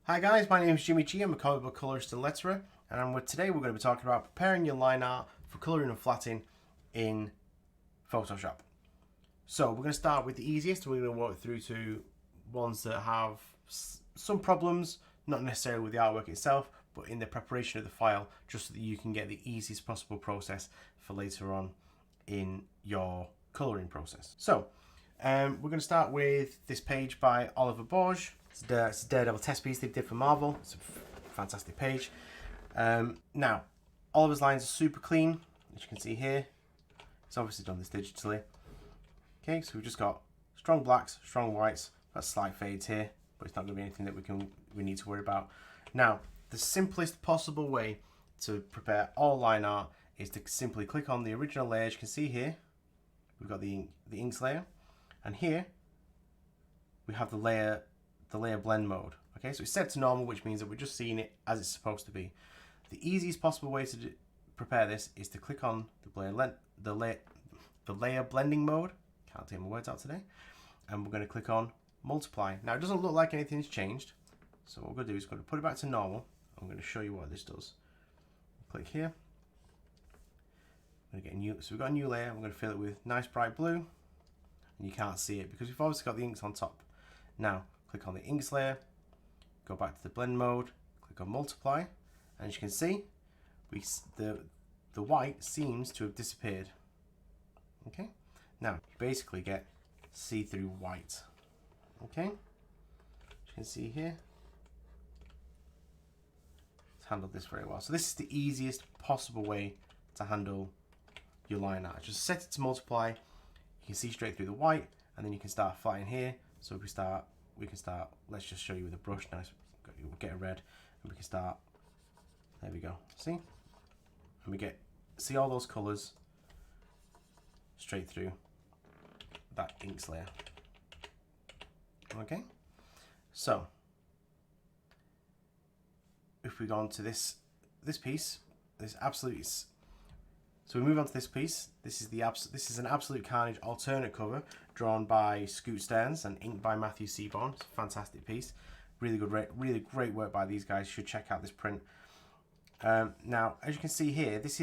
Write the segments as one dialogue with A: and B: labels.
A: Hi guys, my name is Jimmy G. I'm a comic book colorist and letterer, and today we're going to be talking about preparing your line art for colouring and flatting in Photoshop. So we're going to start with the easiest. We're going to work through to ones that have some problems, not necessarily with the artwork itself, but in the preparation of the file, just so that you can get the easiest possible process for later on in your colouring process. So we're going to start with this page by Oliver Borge. It's a Daredevil test piece they did for Marvel. It's a fantastic page. Now, Oliver's lines are super clean, as you can see here. He's obviously done this digitally. Okay, so we've just got strong blacks, strong whites, got slight fades here, but it's not going to be anything that we need to worry about. Now, the simplest possible way to prepare all line art is to simply click on the original layer. As you can see here, we've got the inks layer, and here we have the layer blend mode. Okay, so it's set to normal, which means that we're just seeing it as it's supposed to be. The easiest possible way to prepare this is to click on the layer blending mode. Can't take my words out today. And we're going to click on multiply. Now it doesn't look like anything's changed, so what we're going to do is we're going to put it back to normal. I'm going to show you what this does. Click here. I'm going to get a new. So we've got a new layer. I'm going to fill it with nice bright blue, and you can't see it because we've obviously got the inks on top. Now click on the inks layer, go back to the blend mode, click on multiply, and as you can see, the white seems to have disappeared. Okay, now you basically get see-through white. Okay, as you can see here, it's handled this very well. So this is the easiest possible way to handle your line art. Just set it to multiply. You can see straight through the white, and then you can start flattening here. So if we can start, let's just show you with a brush. Nice, we'll get a red, and we can start, there we go, see? And we see all those colours straight through that inks layer. Okay, so if we go on to this piece, so we move on to this piece. This is an Absolute Carnage alternate cover drawn by Scoot Stearns and inked by Matthew Seaborn. It's a fantastic piece. Really good, really great work by these guys. You should check out this print. Now, as you can see here, this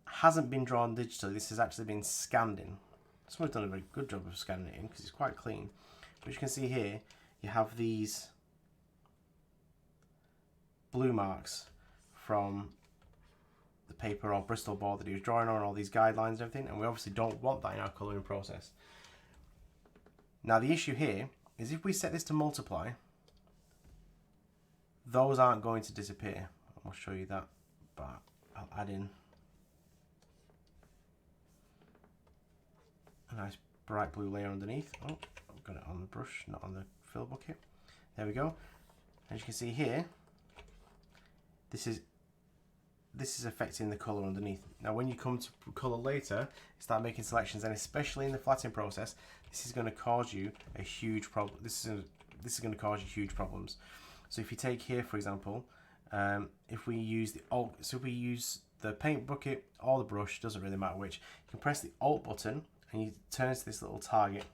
A: hasn't been drawn digitally. This has actually been scanned in. Someone's done a very good job of scanning it in because it's quite clean. But as you can see here, you have these blue marks from the paper or Bristol board that he was drawing on, all these guidelines and everything, and we obviously don't want that in our colouring process. Now the issue here is if we set this to multiply, those aren't going to disappear. I'll show you that, but I'll add in a nice bright blue layer underneath. Oh, I've got it on the brush, not on the fill bucket. There we go. As you can see here, this is affecting the colour underneath. Now when you come to colour later, start making selections, and especially in the flattening process, this is going to cause you a huge problem. This is going to cause you huge problems. So if you take here, for example, if we use the paint bucket or the brush, doesn't really matter which, you can press the Alt button and you turn to this little target.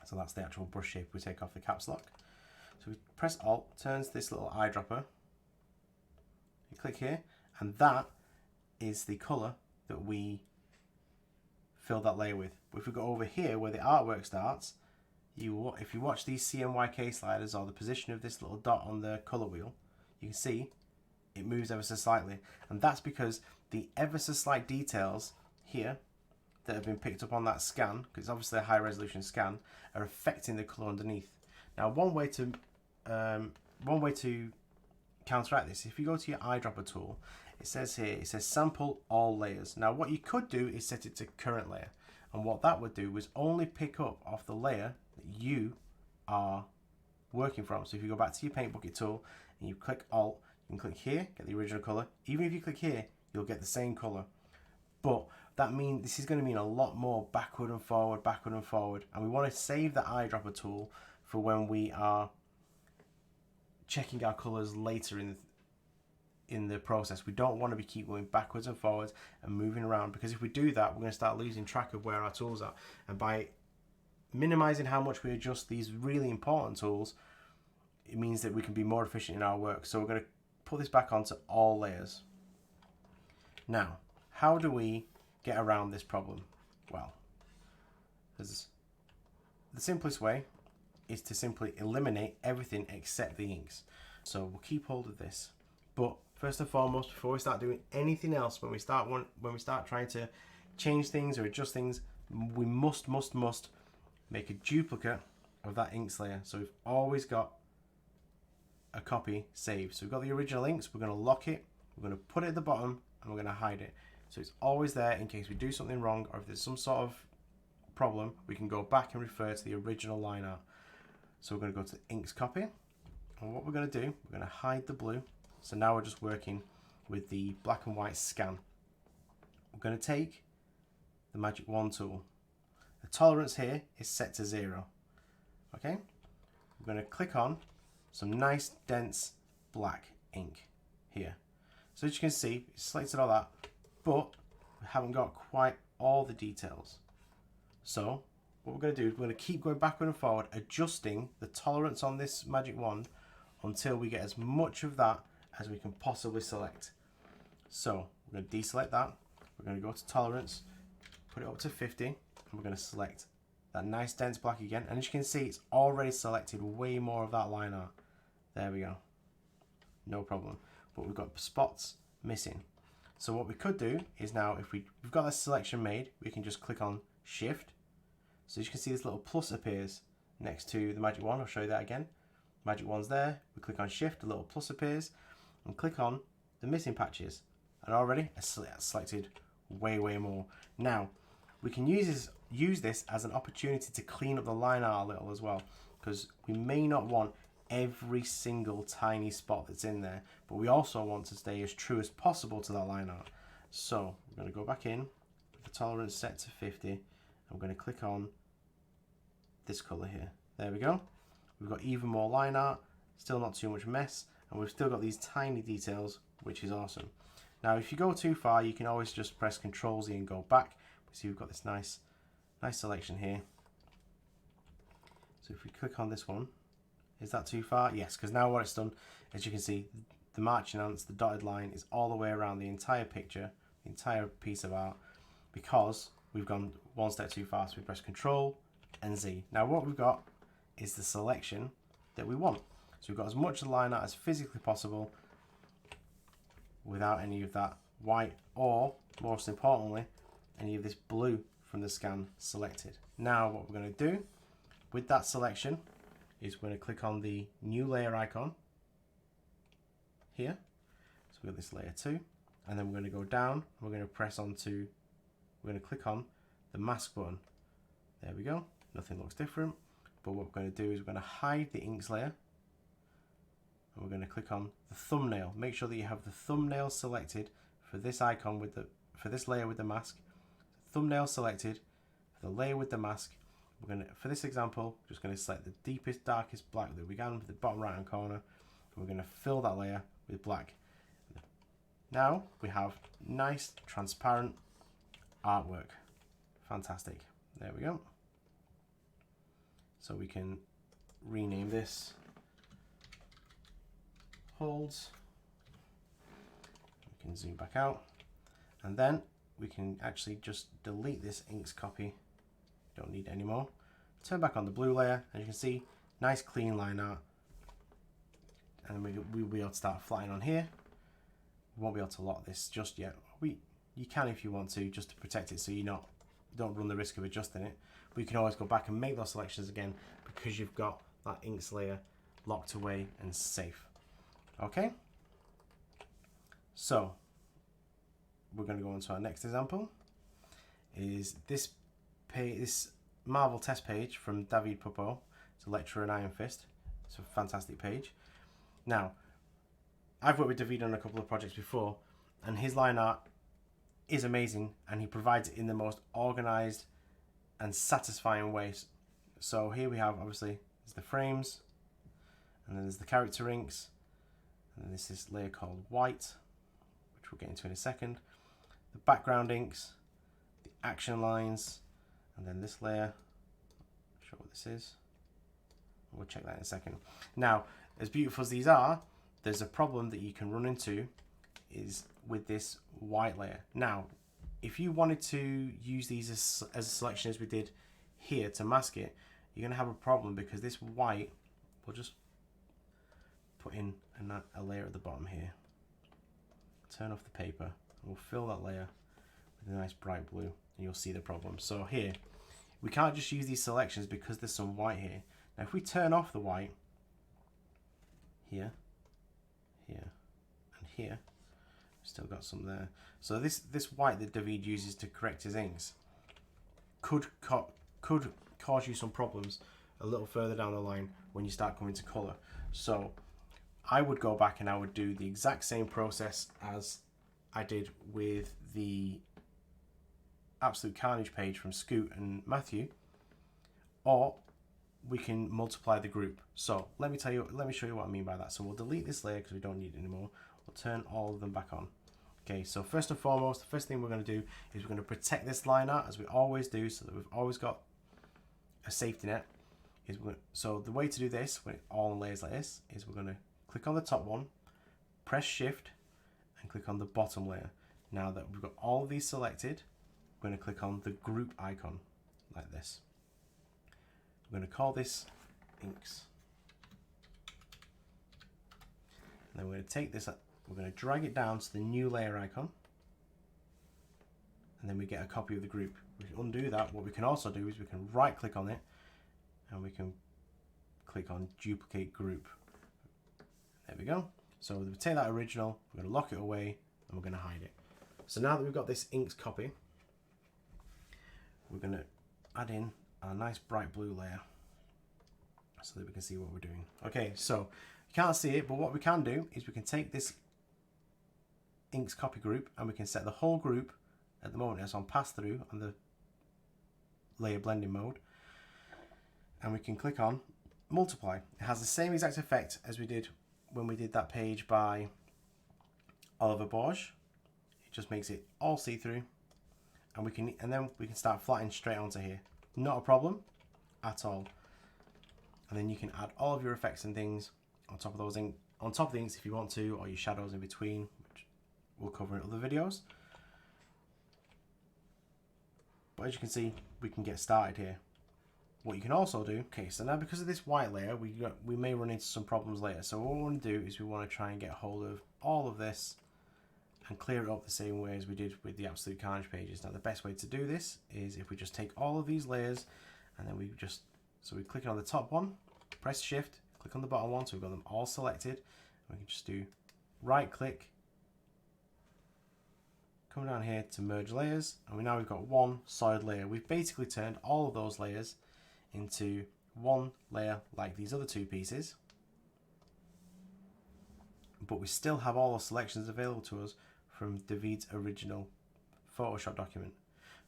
A: So that's the actual brush shape we take off the caps lock. So we press Alt, turns this little eyedropper. You click here, and that is the colour that we fill that layer with. But if we go over here where the artwork starts, if you watch these CMYK sliders or the position of this little dot on the colour wheel, you can see it moves ever so slightly. And that's because the ever so slight details here that have been picked up on that scan, because it's obviously a high resolution scan, are affecting the colour underneath. Now one way to counteract this, if you go to your eyedropper tool, it says sample all layers. Now what you could do is set it to current layer, and what that would do is only pick up off the layer that you are working from. So if you go back to your paint bucket tool and you click Alt, you can click here, get the original colour. Even if you click here, you'll get the same colour. But this is going to mean a lot more backward and forward, and we want to save the eyedropper tool for when we are checking our colours later in the process. We don't want to keep going backwards and forwards and moving around, because if we do that, we're going to start losing track of where our tools are. And by minimizing how much we adjust these really important tools, it means that we can be more efficient in our work. So we're going to put this back onto all layers. Now, how do we get around this problem? Well, the simplest way is to simply eliminate everything except the inks. So we'll keep hold of this. But first and foremost, before we start doing anything else, when we start trying to change things or adjust things, we must make a duplicate of that inks layer. So we've always got a copy saved. So we've got the original inks, we're going to lock it, we're going to put it at the bottom, and we're going to hide it. So it's always there in case we do something wrong, or if there's some sort of problem, we can go back and refer to the original line art. So we're going to go to the inks copy, and what we're going to do, we're going to hide the blue. So now we're just working with the black and white scan. We're going to take the magic wand tool. The tolerance here is set to 0. Okay, we're going to click on some nice dense black ink here. So as you can see, it's selected all that, but we haven't got quite all the details. So what we're going to do is we're going to keep going backward and forward, adjusting the tolerance on this magic wand until we get as much of that as we can possibly select. So we're going to deselect that. We're going to go to tolerance, put it up to 50, and we're going to select that nice dense black again. And as you can see, it's already selected way more of that line art. There we go. No problem. But we've got spots missing. So what we could do is now, if we've got that selection made, we can just click on Shift. So as you can see, this little plus appears next to the magic wand. I'll show you that again. Magic wand's there. We click on Shift, a little plus appears, and click on the missing patches. And already it's selected way more. Now we can use this as an opportunity to clean up the line art a little as well, because we may not want every single tiny spot that's in there, but we also want to stay as true as possible to that line art. So we're going to go back in with the tolerance set to 50, and we're going to click on this color here. There we go. We've got even more line art, still not too much mess, and we've still got these tiny details, which is awesome. Now if you go too far, you can always just press Ctrl Z and go back. See, we've got this nice selection here. So if we click on this one, is that too far? Yes, because now what it's done, as you can see, the marching ants, the dotted line is all the way around the entire picture, the entire piece of art, because we've gone one step too far. So we press Ctrl and Z. Now what we've got is the selection that we want. So we've got as much of the line art as physically possible without any of that white, or most importantly, any of this blue from the scan selected. Now what we're going to do with that selection is we're going to click on the new layer icon here. So we've got this layer 2, and then we're going to go down, and we're going to press onto, we're going to click on the mask button. There we go. Nothing looks different, but what we're going to do is we're going to hide the inks layer, and we're going to click on the thumbnail. Make sure that you have the thumbnail selected for this icon with the, for this layer with the mask. Thumbnail selected for the layer with the mask. We're going to, for this example, just going to select the deepest, darkest black that we can for the bottom right hand corner. We're going to fill that layer with black. Now we have nice transparent artwork. Fantastic. There we go. So we can rename this holds. We can zoom back out, and then we can actually just delete this inks copy. Don't need it anymore. Turn back on the blue layer, and you can see nice clean line art. And we'll be able to start flying on here. We won't be able to lock this just yet. You can if you want to, just to protect it so you don't run the risk of adjusting it. But you can always go back and make those selections again because you've got that inks layer locked away and safe. Okay. So we're going to go on to our next example. Is this page, this Marvel test page from David Pupo. It's a lecturer in Iron Fist. It's a fantastic page. Now, I've worked with David on a couple of projects before, and his line art is amazing, and he provides it in the most organized and satisfying ways. So here we have, obviously, there's the frames, and then there's the character inks, and then there's this layer called white, which we'll get into in a second. The background inks, the action lines, and then this layer. Show what this is. We'll check that in a second. Now, as beautiful as these are, there's a problem that you can run into is with this white layer. Now, if you wanted to use these as a selection as we did here to mask it, you're going to have a problem because this white, we'll just put in a layer at the bottom here. Turn off the paper, and we'll fill that layer with a nice bright blue, and you'll see the problem. So here, we can't just use these selections because there's some white here. Now if we turn off the white, here, here, and here, still got some there. So this white that David uses to correct his inks could cause you some problems a little further down the line when you start coming to colour. So I would go back and I would do the exact same process as I did with the Absolute Carnage page from Scoot and Matthew, or we can multiply the group. So let me show you what I mean by that. So we'll delete this layer because we don't need it anymore. We'll turn all of them back on. Okay, so first and foremost, the first thing we're going to do is we're going to protect this line art as we always do, so that we've always got a safety net. So the way to do this, when it's all in layers like this, is we're going to click on the top one, press Shift, and click on the bottom layer. Now that we've got all of these selected, we're going to click on the group icon like this. We're going to call this inks. And then we're going to take this, we're going to drag it down to the new layer icon, and then we get a copy of the group. We can undo that. What we can also do is we can right click on it and we can click on duplicate group. There we go. So we take that original, we're going to lock it away, and we're going to hide it. So now that we've got this inks copy, we're going to add in our nice bright blue layer so that we can see what we're doing. Okay, so you can't see it, but what we can do is we can take this inks copy group and we can set the whole group, at the moment it's on pass through on the layer blending mode, and we can click on multiply. It has the same exact effect as we did when we did that page by Oliver Borge. It just makes it all see-through, and then we can start flattening straight onto here. Not a problem at all. And then you can add all of your effects and things on top of those on top of the inks if you want to, or your shadows in between, which we'll cover in other videos. But as you can see, we can get started here. What you can also do, okay, so now because of this white layer, we may run into some problems later. So what we want to do is we want to try and get hold of all of this and clear it up the same way as we did with the Absolute Carnage pages. Now the best way to do this is if we just take all of these layers and then we click on the top one, press Shift, click on the bottom one, so we've got them all selected. We can just do right click, come down here to merge layers, and now we've got one solid layer. We've basically turned all of those layers into one layer like these other two pieces, but we still have all the selections available to us from David's original Photoshop document.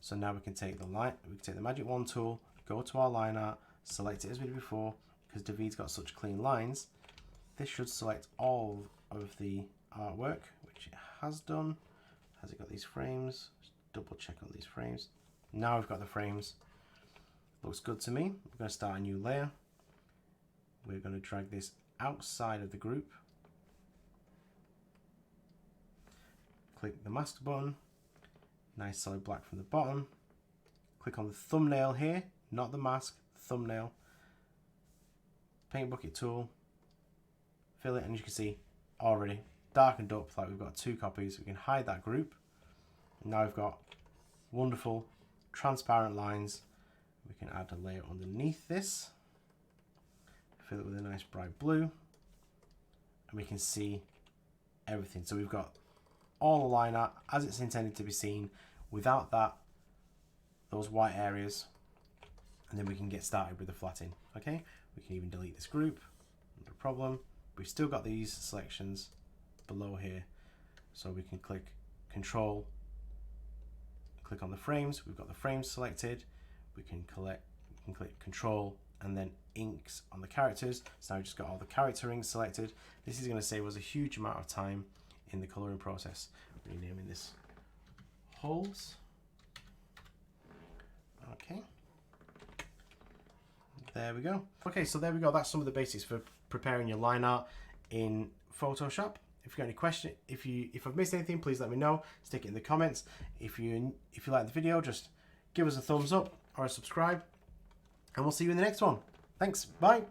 A: So now we can take the Magic Wand tool, go to our line art, select it as we did before. Because David's got such clean lines, this should select all of the artwork, which it has done. Has it got these frames? Just double check on these frames. Now we've got the frames. Looks good to me. We're going to start a new layer. We're going to drag this outside of the group. Click the mask button. Nice solid black from the bottom. Click on the thumbnail here, not the mask, thumbnail. Paint bucket tool. Fill it, and you can see already darkened up like we've got two copies. We can hide that group. Now we've got wonderful transparent lines. We can add a layer underneath this. Fill it with a nice bright blue. And we can see everything. So we've got all the line art as it's intended to be seen without those white areas. And then we can get started with the flatting. Okay, we can even delete this group, no problem. We've still got these selections below here, so we can click Control, click on the frames. We've got the frames selected. We can click Control and then inks on the characters. So now we've just got all the character inks selected. This is going to save us a huge amount of time in the colouring process. Renaming this Holes. Okay. There we go. Okay, so there we go. That's some of the basics for preparing your line art in Photoshop. If you've got any question, if I've missed anything, please let me know. Stick it in the comments. If you like the video, just give us a thumbs up or a subscribe, and we'll see you in the next one. Thanks. Bye.